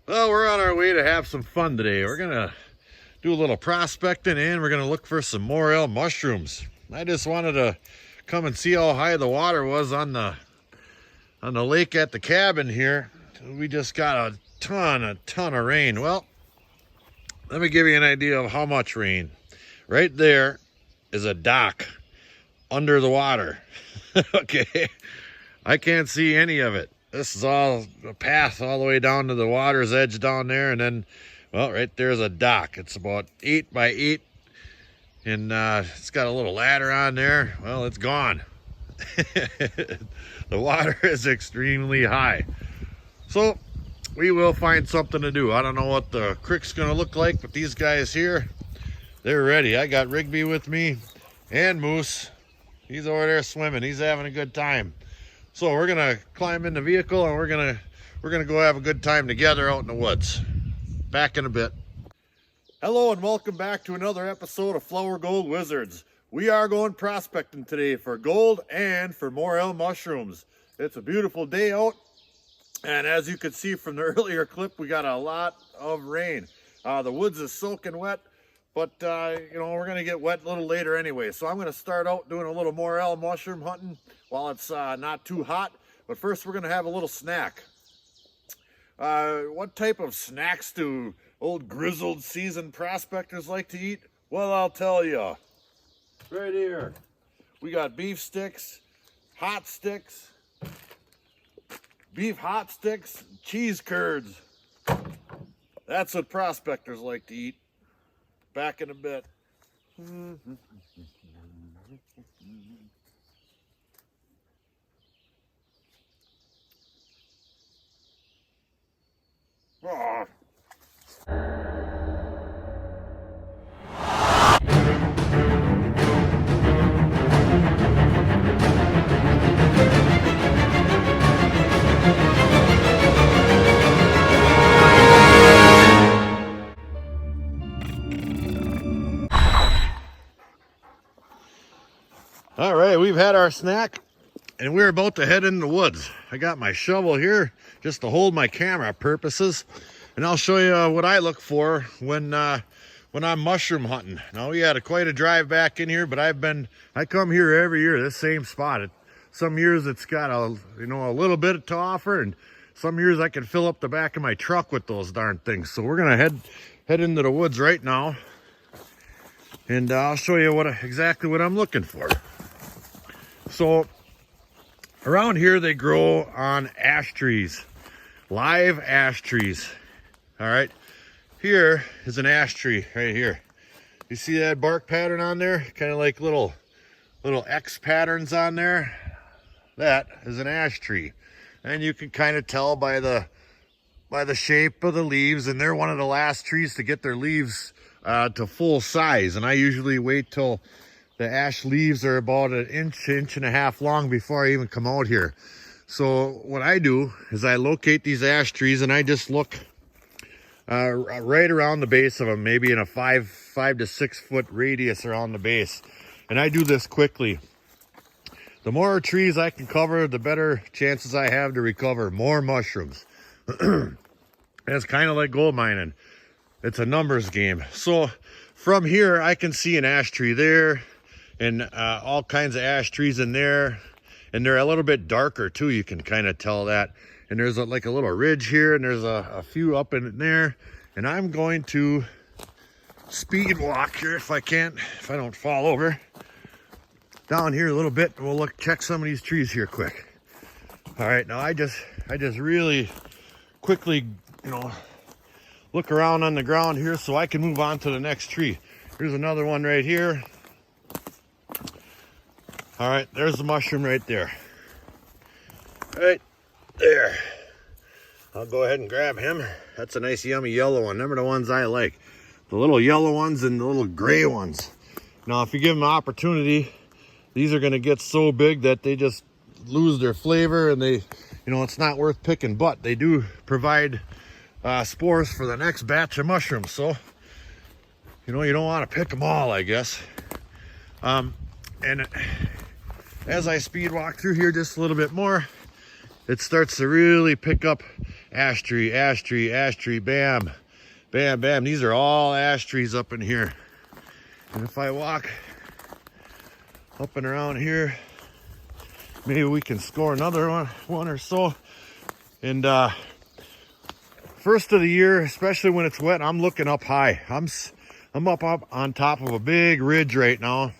Well, we're on our way to have some fun today. We're gonna do a little prospecting and we're gonna look for some Morel mushrooms. I just wanted to come and see how high the water was on the lake at the cabin here. We just got a ton of rain. Well, let me give you an idea of how much rain. Right there is a dock under the water. Okay, I can't see any of it. This is all a path all the way down to the water's edge down there, and then, well, right there's a dock. It's about 8 by 8, and it's got a little ladder on there. Well, it's gone. The water is extremely high, so we will find something to do. I don't know what the creek's gonna look like, but these guys here, they're ready. I got Rigby with me and Moose. He's over there swimming. He's having a good time. So we're gonna climb in the vehicle and we're gonna go have a good time together out in the woods. Back in a bit. Hello and welcome back to another episode of Flower Gold Wizards. We are going prospecting today for gold and for Morel mushrooms. It's a beautiful day out, and as you can see from the earlier clip, we got a lot of rain. The woods is soaking wet, but you know, we're gonna get wet a little later anyway. So I'm gonna start out doing a little Morel mushroom hunting while it's not too hot. But first we're gonna have a little snack. What type of snacks do old grizzled seasoned prospectors like to eat? Well, I'll tell you. Right here, we got beef sticks, hot sticks, beef hot sticks, cheese curds. That's what prospectors like to eat. Back in a bit. Oh. All right, we've had our snack and we're about to head in the woods. I got my shovel here just to hold my camera purposes, and I'll show you what I look for when I'm mushroom hunting. Now, we had quite a drive back in here, but I come here every year, this same spot. Some years it's got a little bit to offer, and some years I can fill up the back of my truck with those darn things. So we're gonna head into the woods right now, and I'll show you exactly what I'm looking for. So around here they grow on ash trees, live ash trees. All right, here is an ash tree right here. You see that bark pattern on there? Kind of like little X patterns on there. That is an ash tree, and you can kind of tell by the shape of the leaves, and they're one of the last trees to get their leaves to full size. And I usually wait till the ash leaves are about an inch and a half long before I even come out here. So what I do is I locate these ash trees and I just look right around the base of them, maybe in a 5 to 6 foot radius around the base. And I do this quickly. The more trees I can cover, the better chances I have to recover more mushrooms. It's kind of like gold mining. It's a numbers game. So from here, I can see an ash tree there, and all kinds of ash trees in there, and they're a little bit darker too. You can kind of tell that. And there's like a little ridge here, and there's a few up in there. And I'm going to speed walk here if I don't fall over. Down here a little bit, and we'll check some of these trees here quick. All right, now I just really quickly, look around on the ground here so I can move on to the next tree. Here's another one right here. All right, there's the mushroom right there. Right there. I'll go ahead and grab him. That's a nice yummy yellow one. Them are the ones I like. The little yellow ones and the little gray ones. Now, if you give them an opportunity, these are gonna get so big that they just lose their flavor, and it's not worth picking, but they do provide spores for the next batch of mushrooms. So, you don't want to pick them all, I guess. And as I speed walk through here just a little bit more, it starts to really pick up Ash tree, ash tree, ash tree, bam, bam, bam. These are all ash trees up in here. And if I walk up and around here, maybe we can score another one or so. And first of the year, especially when it's wet, I'm looking up high. I'm up on top of a big ridge right now.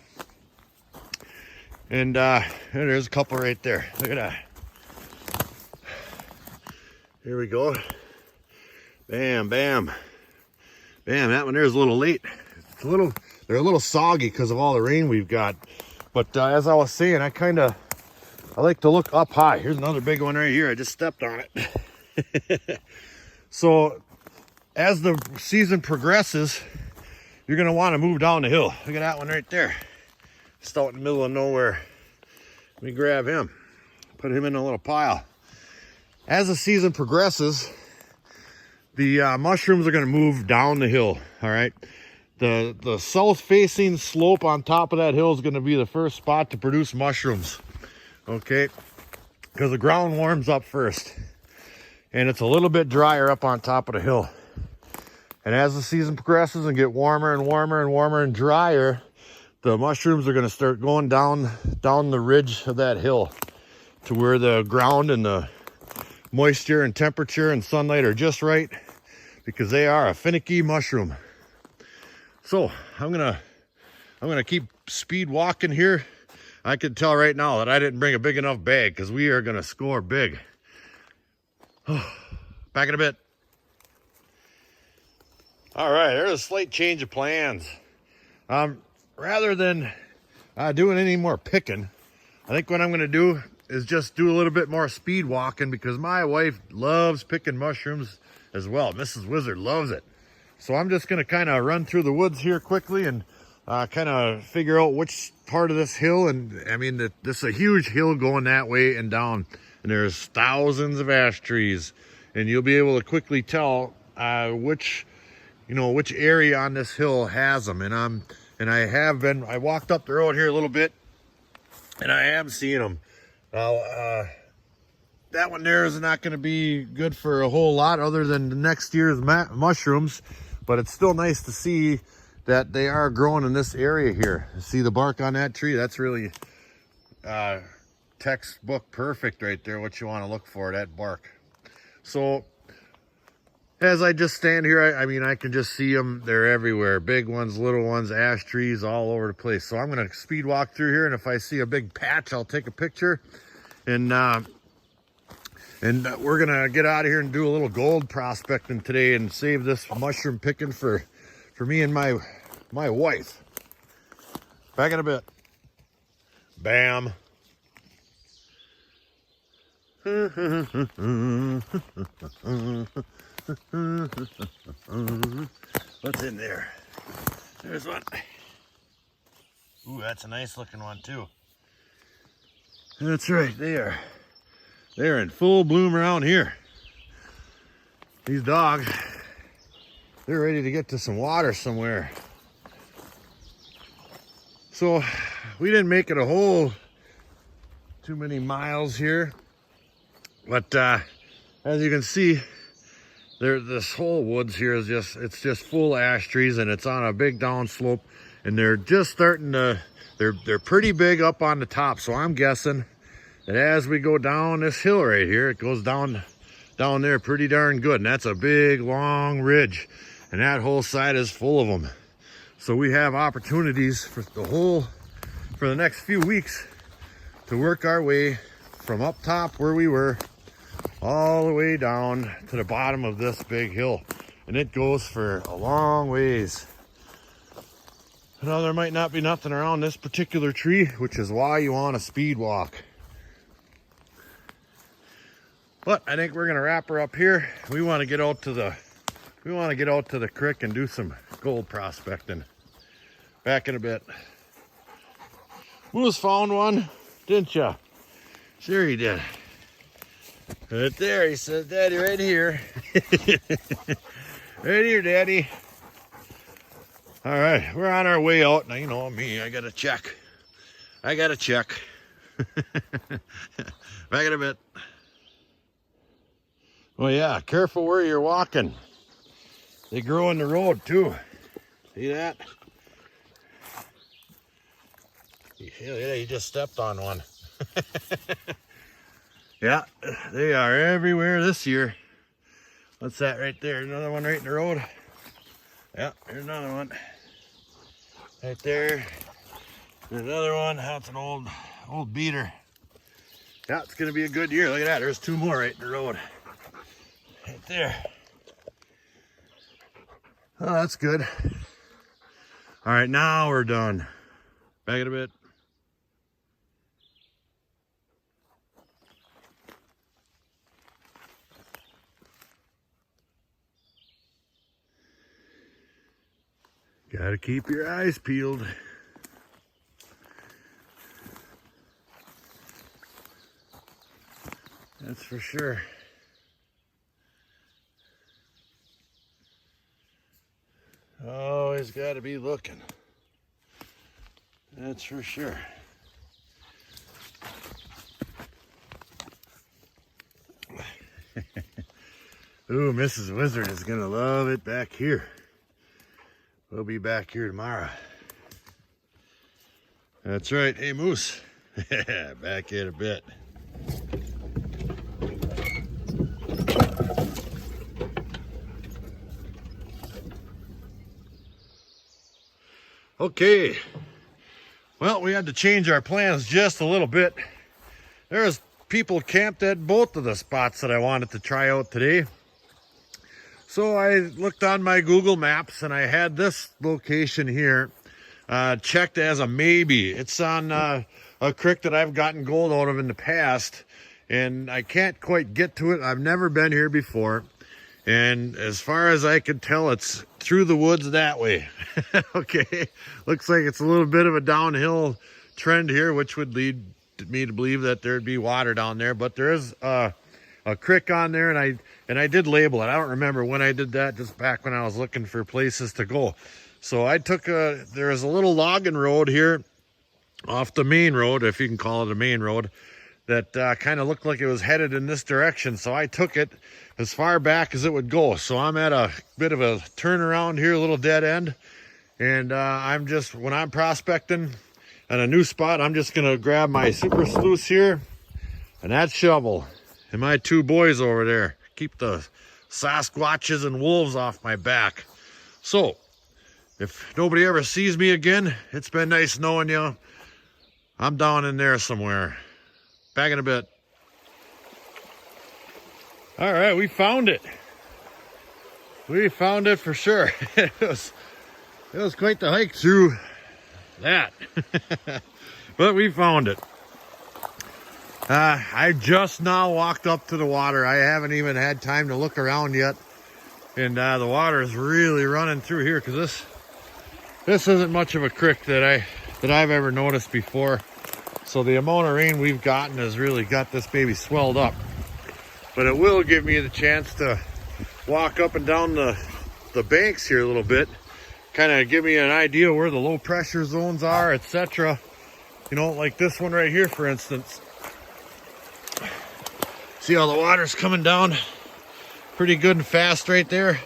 And there's a couple right there. Look at that. Here we go. Bam, bam. Bam, that one there is a little late. They're a little soggy because of all the rain we've got. But as I was saying, I like to look up high. Here's another big one right here. I just stepped on it. So as the season progresses, you're going to want to move down the hill. Look at that one right there. Just out in the middle of nowhere. Let me grab him. Put him in a little pile. As the season progresses, the mushrooms are going to move down the hill. All right. The south facing slope on top of that hill is going to be the first spot to produce mushrooms. Okay. Because the ground warms up first. And it's a little bit drier up on top of the hill. And as the season progresses and get warmer and warmer and warmer and drier, the mushrooms are going to start going down the ridge of that hill to where the ground and the moisture and temperature and sunlight are just right, because they are a finicky mushroom. So I'm gonna keep speed walking here. I can tell right now that I didn't bring a big enough bag, because we are gonna score big. Back in a bit. All right, there's a slight change of plans. Rather than doing any more picking, I think what I'm going to do is just do a little bit more speed walking, because my wife loves picking mushrooms as well. Mrs. Wizard loves it. So I'm just going to kind of run through the woods here quickly and kind of figure out which part of this hill. And I mean, this is a huge hill going that way and down, and there's thousands of ash trees, and you'll be able to quickly tell which area on this hill has them. And I walked up the road here a little bit, and I am seeing them. Now, that one there is not going to be good for a whole lot other than the next year's mushrooms, but it's still nice to see that they are growing in this area here. See the bark on that tree? That's really textbook perfect right there, what you want to look for, that bark. So as I just stand here, I mean, I can just see them. They're everywhere. Big ones, little ones, ash trees all over the place. So I'm going to speed walk through here, and if I see a big patch, I'll take a picture. And we're going to get out of here and do a little gold prospecting today and save this mushroom picking for me and my wife. Back in a bit. Bam. What's in there? There's one. Ooh, that's a nice looking one too. That's right, they're in full bloom around here. These dogs, they're ready to get to some water somewhere. So we didn't make it a whole too many miles here, but as you can see, this whole woods here is just full of ash trees, and it's on a big downslope, and they're just starting to, they're pretty big up on the top. So I'm guessing that as we go down this hill right here, it goes down there pretty darn good. And that's a big long ridge, and that whole side is full of them. So we have opportunities for the next few weeks to work our way from up top where we were all the way down to the bottom of this big hill, and it goes for a long ways. Now there might not be nothing around this particular tree, which is why you want to speed walk. But I think we're gonna wrap her up here. We want to get out to the creek and do some gold prospecting. Back in a bit. Moose found one, didn't ya? Sure he did. Right there, he says, Daddy, right here. Right here, Daddy. All right, we're on our way out. Now, you know me, I gotta check. Back in a bit. Oh yeah, careful where you're walking. They grow in the road too. See that? Yeah, you just stepped on one. Yeah, they are everywhere this year. What's that right there? Another one right in the road. Yeah, there's another one. Right there. There's another one. That's an old beater. Yeah, it's gonna be a good year. Look at that. There's two more right in the road. Right there. Oh, that's good. All right, now we're done. Back it a bit. Gotta keep your eyes peeled. That's for sure. Always gotta be looking. That's for sure. Ooh, Mrs. Wizard is gonna love it back here. We'll be back here tomorrow. That's right. Hey, Moose. Back in a bit. Okay. Well, we had to change our plans just a little bit. There's people camped at both of the spots that I wanted to try out today. So I looked on my Google Maps and I had this location here checked as a maybe. It's on a creek that I've gotten gold out of in the past, and I can't quite get to it. I've never been here before, and as far as I could tell, it's through the woods that way. Okay, looks like it's a little bit of a downhill trend here, which would lead me to believe that there'd be water down there, but there is a creek on there, and I did label it. I don't remember when I did that, just back when I was looking for places to go. So I took there's a little logging road here off the main road, if you can call it a main road, that kind of looked like it was headed in this direction. So I took it as far back as it would go. So I'm at a bit of a turnaround here, a little dead end. And I'm just, when I'm prospecting at a new spot, I'm just gonna grab my super sluice here and that shovel and my two boys over there. Keep the Sasquatches and wolves off my back. So, if nobody ever sees me again, it's been nice knowing you. I'm down in there somewhere. Back in a bit. All right, we found it. We found it for sure. It was quite the hike through that. But we found it. I just now walked up to the water. I haven't even had time to look around yet. And the water is really running through here, because this isn't much of a creek that I've ever noticed before. So the amount of rain we've gotten has really got this baby swelled up. But it will give me the chance to walk up and down the banks here a little bit. Kind of give me an idea where the low pressure zones are, etc. You know, like this one right here, for instance. See how the water's coming down pretty good and fast right there.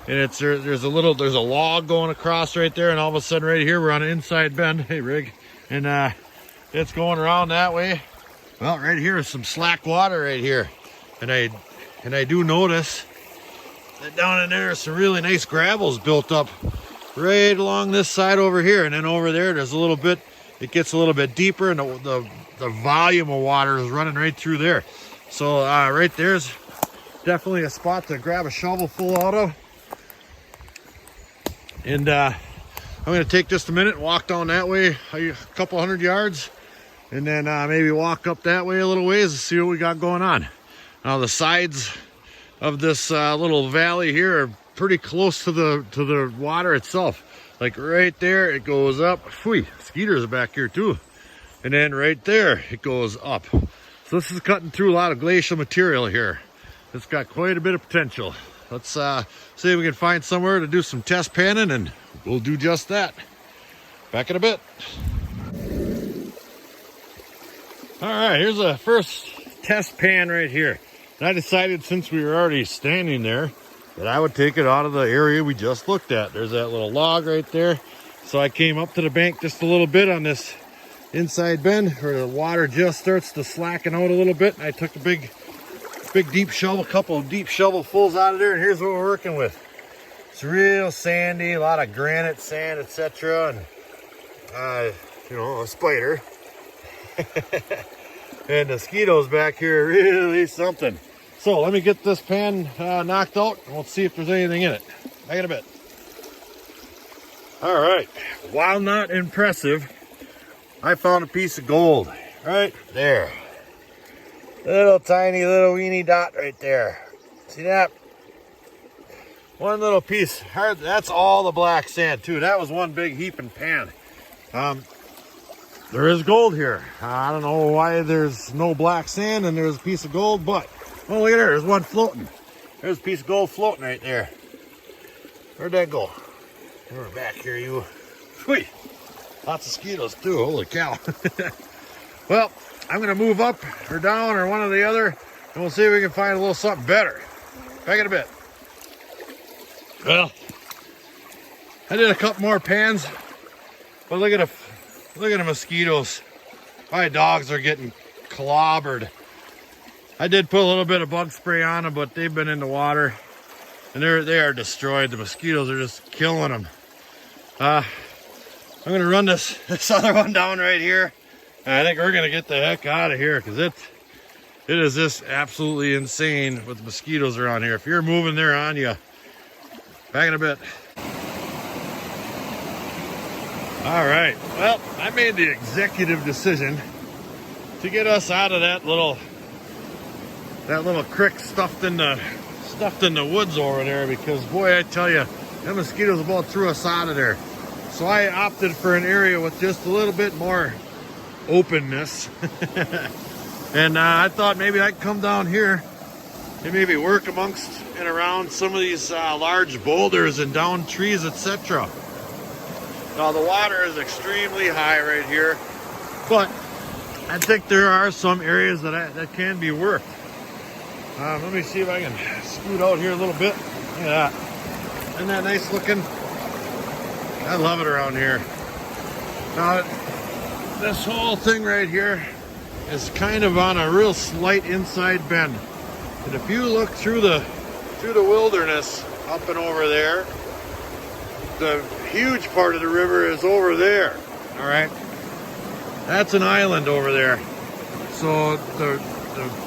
And there's a log going across right there, and all of a sudden right here we're on an inside bend. Hey, Rig. And it's going around that way. Well, right here is some slack water right here. And I do notice that down in there some really nice gravels built up right along this side over here. And then over there's a little bit, it gets a little bit deeper, and the volume of water is running right through there. So right there's definitely a spot to grab a shovel full out of. And I'm going to take just a minute and walk down that way a couple hundred yards, and then maybe walk up that way a little ways to see what we got going on. Now the sides of this little valley here are pretty close to the water itself. Like right there it goes up. Whew, skeeters are back here too. And then right there it goes up. So this is cutting through a lot of glacial material here. It's got quite a bit of potential. Let's see if we can find somewhere to do some test panning, and we'll do just that. Back in a bit. All right, here's a first test pan right here. And I decided, since we were already standing there, that I would take it out of the area we just looked at. There's that little log right there. So I came up to the bank just a little bit on this inside bend where the water just starts to slacken out a little bit. And I took a big deep shovel, a couple of deep shovelfuls out of there. And here's what we're working with. It's real sandy, a lot of granite, sand, etc. And, you know, a spider. And the mosquitoes back here are really something. So let me get this pan knocked out and we'll see if there's anything in it. Back in a bit. All right, while not impressive, I found a piece of gold right there. Little tiny little weeny dot right there. See that? One little piece. That's all the black sand too. That was one big heaping pan. There is gold here. I don't know why there's no black sand and there's a piece of gold, but oh, look at there. There's one floating. There's a piece of gold floating right there. Where'd that go? We're back here, you. Whee! Lots of mosquitoes too. Holy cow. Well, I'm going to move up or down or one or the other, and we'll see if we can find a little something better. Back in a bit. Well, I did a couple more pans, but look at the mosquitoes. My dogs are getting clobbered. I did put a little bit of bug spray on them, but they've been in the water and they are destroyed. The mosquitoes are just killing them. I'm gonna run this other one down right here. And I think we're gonna get the heck out of here because it is just absolutely insane with mosquitoes around here. If you're moving, they're on you. Back in a bit. All right, well, I made the executive decision to get us out of that little creek stuffed in the woods over there, because boy, I tell you, them mosquitoes about threw us out of there. So I opted for an area with just a little bit more openness. And I thought maybe I'd come down here and maybe work amongst and around some of these large boulders and down trees, etc. Now the water is extremely high right here, but I think there are some areas that can be worked. Let me see if I can scoot out here a little bit. Look at that. Isn't that nice looking? I love it around here. Now, this whole thing right here is kind of on a real slight inside bend. And if you look through the wilderness up and over there, the huge part of the river is over there. All right, that's an island over there. So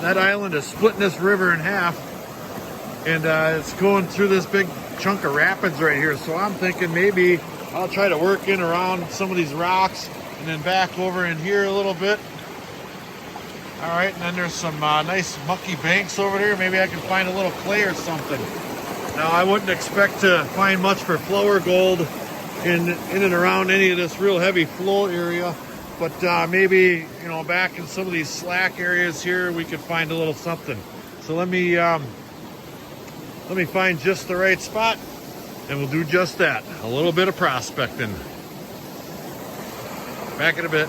that island is splitting this river in half, and it's going through this big chunk of rapids right here. So I'm thinking maybe I'll try to work in around some of these rocks and then back over in here a little bit. All right, and then there's some nice mucky banks over there. Maybe I can find a little clay or something. Now, I wouldn't expect to find much for flower gold in and around any of this real heavy flow area, but maybe, you know, back in some of these slack areas here, we could find a little something. So let me find just the right spot, and we'll do just that. A little bit of prospecting. Back in a bit.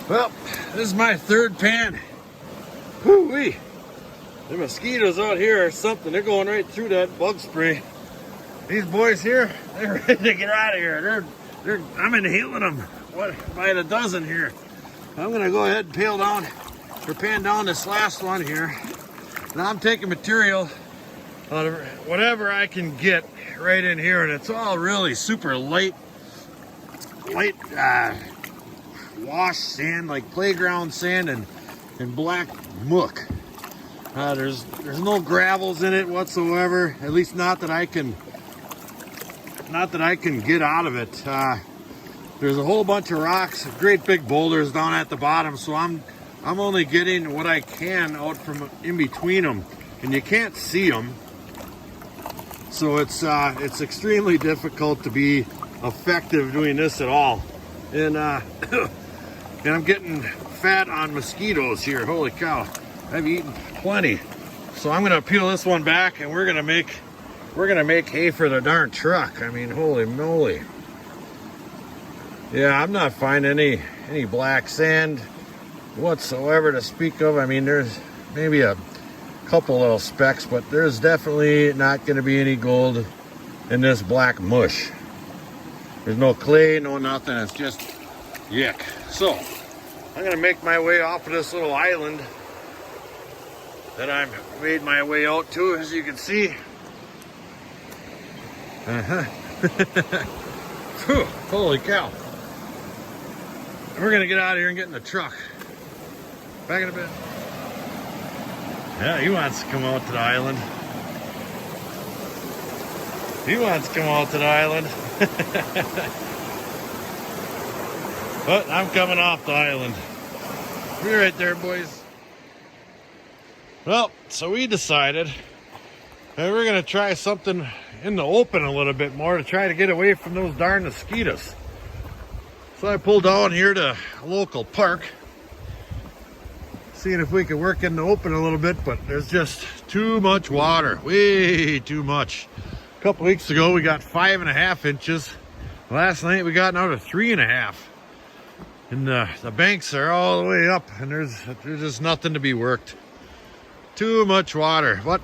Well, this is my third pan. Whoo-wee. The mosquitoes out here are something. They're going right through that bug spray. These boys here, they're ready to get out of here. I'm inhaling them. What, by the dozen here. I'm gonna go ahead and pan down this last one here. Now I'm taking material, whatever I can get right in here, and it's all really super light wash sand, like playground sand and black muck. There's no gravels in it whatsoever, at least not that I can get out of it. There's a whole bunch of rocks, great big boulders down at the bottom, so I'm only getting what I can out from in between them, and you can't see them, so it's extremely difficult to be effective doing this at all. And and I'm getting fat on mosquitoes here. Holy cow, I've eaten plenty. So I'm gonna peel this one back, and we're gonna make hay for the darn truck. I mean, holy moly. Yeah, I'm not finding any black sand whatsoever to speak of. I mean, there's maybe a couple little specks, but there's definitely not going to be any gold in this black mush. There's no clay, no nothing. It's just yuck. So I'm going to make my way off of this little island that I've made my way out to, as you can see. Whew, holy cow. We're going to get out of here and get in the truck. Back in a bit. Yeah, he wants to come out to the island. He wants to come out to the island. But I'm coming off the island. Be right there, boys. Well, so we decided that we're going to try something in the open a little bit more to try to get away from those darn mosquitoes. So I pulled down here to a local park, seeing if we could work in the open a little bit, but there's just too much water, way too much. A couple weeks ago we got 5.5 inches. Last night we got another 3.5. And the banks are all the way up, and there's just nothing to be worked. Too much water, but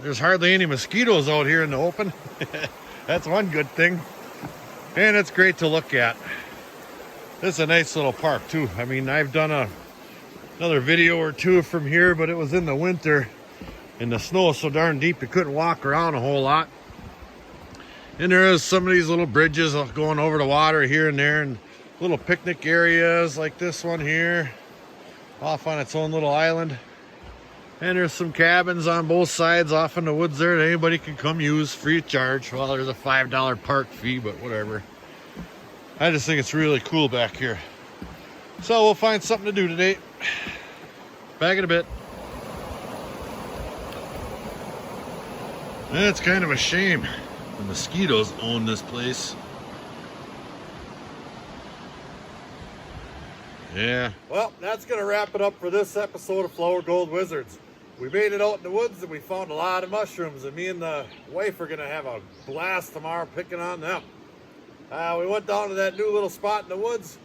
there's hardly any mosquitoes out here in the open. That's one good thing. And it's great to look at. This is a nice little park too. I mean, I've done another video or two from here, but it was in the winter and the snow was so darn deep you couldn't walk around a whole lot. And there is some of these little bridges going over the water here and there, and little picnic areas like this one here, off on its own little island. And there's some cabins on both sides off in the woods there that anybody can come use free of charge. Well, there's a $5 park fee, but whatever. I just think it's really cool back here. So we'll find something to do today. Back in a bit. It's kind of a shame the mosquitoes own this place. Yeah. Well, that's going to wrap it up for this episode of Flower Gold Wizards. We made it out in the woods and we found a lot of mushrooms, and me and the wife are going to have a blast tomorrow picking on them. We went down to that new little spot in the woods.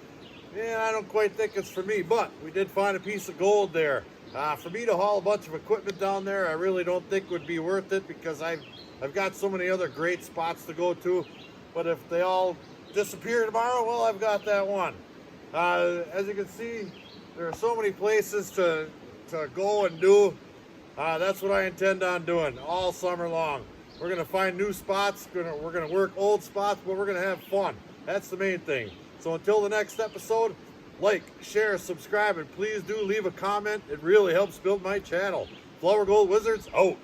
Yeah, I don't quite think it's for me, but we did find a piece of gold there. For me to haul a bunch of equipment down there, I really don't think would be worth it, because I've got so many other great spots to go to. But if they all disappear tomorrow, well, I've got that one. As you can see, there are so many places to go and do. That's what I intend on doing all summer long. We're going to find new spots. We're going to work old spots, but we're going to have fun. That's the main thing. So until the next episode, like, share, subscribe, and please do leave a comment. It really helps build my channel. Flower Gold Wizards, out.